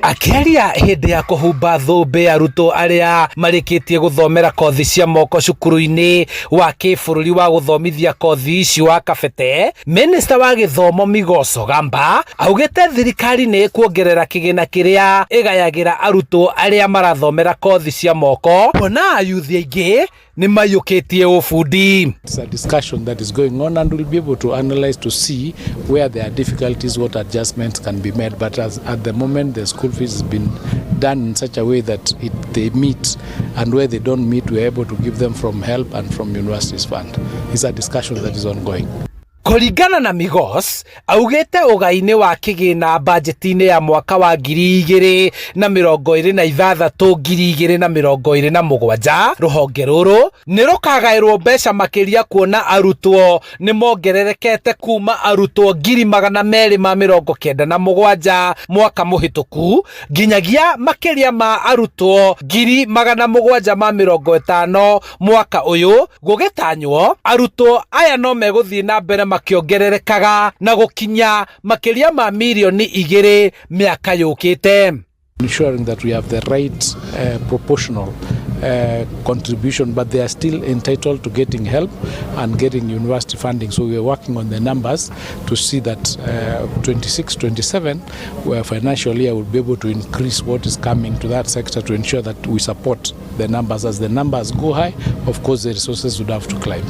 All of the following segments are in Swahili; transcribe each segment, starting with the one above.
Akĩaria hĩndĩ ya kũhumba thũmbĩ arutwo arĩa marĩkĩtie gũthomera kothi cia moko cukuru-inĩ wa kĩbũrũri wa gũthomithia kothi ici wa Kabete, Minista wa Gĩthomo Migoso Gamba augĩte thirikari nĩ kuongerera kĩgĩna kĩrĩa ĩgayagĩra arutwo arĩa marathomera kothi cia moko, kuona ayuthi aingĩ nĩ maiyũkĩtie ũbundi. It's a discussion that is going on and we'll be able to analyze to see where there are difficulties, what adjustments can be made. But at the moment, the school fees has been done in such a way that they meet, and where they don't meet, we're able to give them from help and from universities fund. It's a discussion that is ongoing. Kũringana na Migos, augĩte ũgai-inĩ wa kĩgĩna bajeti-inĩ ya mwaka wa 2026-2027 rũhonge rũrũ nĩ rũkagaĩrwo mbeca makĩria kuona arutwo nĩ mongererekete kuma arutwo 297 mwaka mũhĩtũku nginyagia makĩria ma arutwo 750 mwaka ũyũ, gũgĩtanywo arutwo aya no megũthiĩ na mbere makiongererekaga na gũkinya makĩria ma milioni 2 mĩaka yũkĩte. Ensuring that we have the right proportional contribution, but they are still entitled to getting help and getting university funding. So we are working on the numbers to see that 26-27 where financial year will be able to increase what is coming to that sector to ensure that we support the numbers. As the numbers go high, of course the resources would have to climb.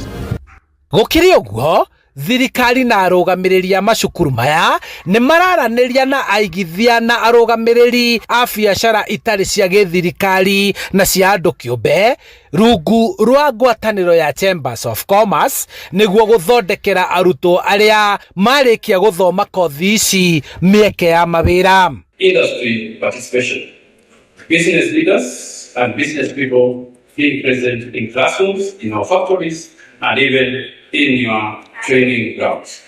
Gũkĩrĩ ũguo, thirikari na arũgamĩrĩri macukuru maya nĩ mararanĩria na aigithia na arũgamĩrĩri a biacara itarĩ cia gĩthirikari na cia andũ kĩũmbe rungu rwa ngwatanĩro ya Chambers of Commerce nĩguo gũthondekera arutwo arĩa marĩkia gũthoma kothi ici mĩeke ya mawĩra. Industry participation. Business leaders and business people being present in classrooms, in our factories, and even in your training grounds.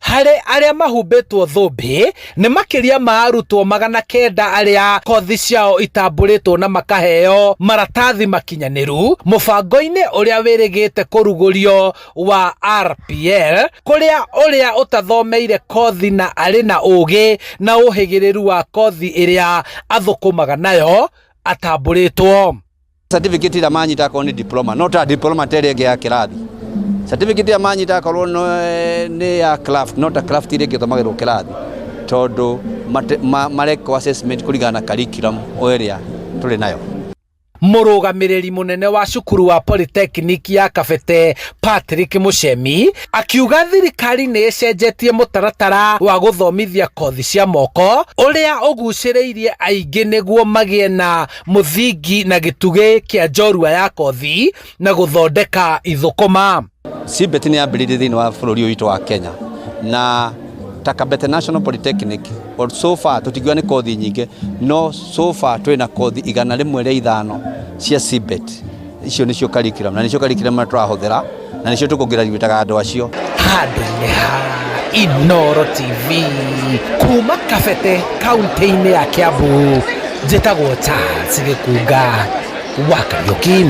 Harĩ arĩa mahumbĩtwo thũmbĩ nĩ makĩria ma arutwo 900 arĩa kothi ciao itambũrĩtwo na makaheo maratathi makinyanĩru mũbango-inĩ ũrĩa wĩrĩgĩte kũrugũrio wa RPL, kũrĩa ũrĩa ũtathomeire kothi na arĩ na ũgĩ na ũhĩgĩrĩru wa kothi ĩrĩa athũkũmaga nayo atambũrĩtwo. Certificate ĩrĩa manyita akorwo nĩ diploma, no ta diploma terĩ ĩngĩ ya kĩrathi. Certificate ya manyita akorwo nĩ ya craft, no ta craft ĩrĩa ĩgĩthomagĩrwo kĩrathi, tondũ mareka assessment kũringana na curriculum ĩrĩa tũrĩ nayo. Mũrũgamĩrĩri mũnene wa cukuru wa Polytechnic ya Kabete Patrick Muchemi akiuga thirikari nĩ ĩcenjetie mũtaratara wa gũthomithia kothi cia moko ũrĩa ũgucĩrĩirie aingĩ nĩguo magĩe na mũthingi na gĩtugĩ kĩa njorua ya kothi na gũthondeka ithũkũma. CBET nĩ yambĩrĩirie thĩinĩ wa bũrũri ũyũ witũ wa Kenya na Kabete National Polytechnic or so far tũtigiwa nĩ kothi nyingĩ, no so far twĩna kothi 105 cia CBET. Icio nĩcio curriculum na nĩcio curriculum tũrahũthĩra na nĩcio tũkũgraduataga andũ acio. Handũ-inĩ ha Inooro TV kuma Kabete kaunti-inĩ ya Kiambu, njĩtagwo Charles Gĩkunga wa Kariũki.